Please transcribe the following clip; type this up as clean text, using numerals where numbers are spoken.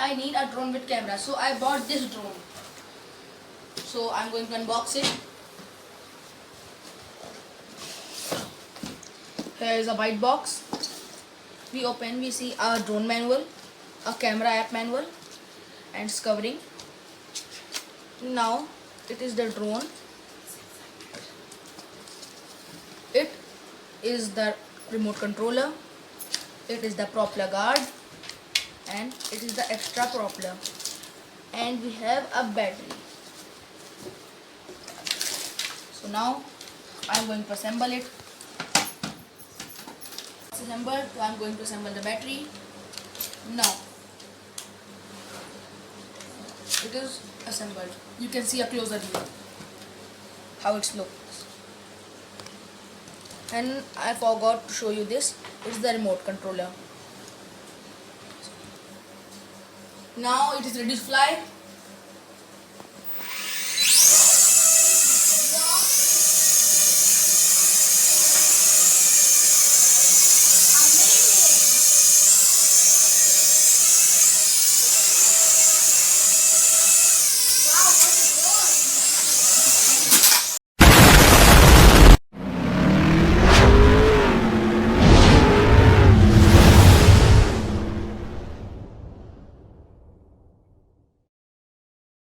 I need a drone with camera, so I bought this drone. So I'm going to unbox it. Here is a white box. We open, we see a drone manual, a camera app manual, and its covering. Now it is the drone. It is the remote controller. It is the propeller guard, and it is the extra propeller. And we have a battery. So now I am going to assemble it. It's assembled, so I am going to assemble the battery. Now it is assembled. You can see a closer view how it looks. And I forgot to show you this. It's the remote controller. Now it is ready to fly.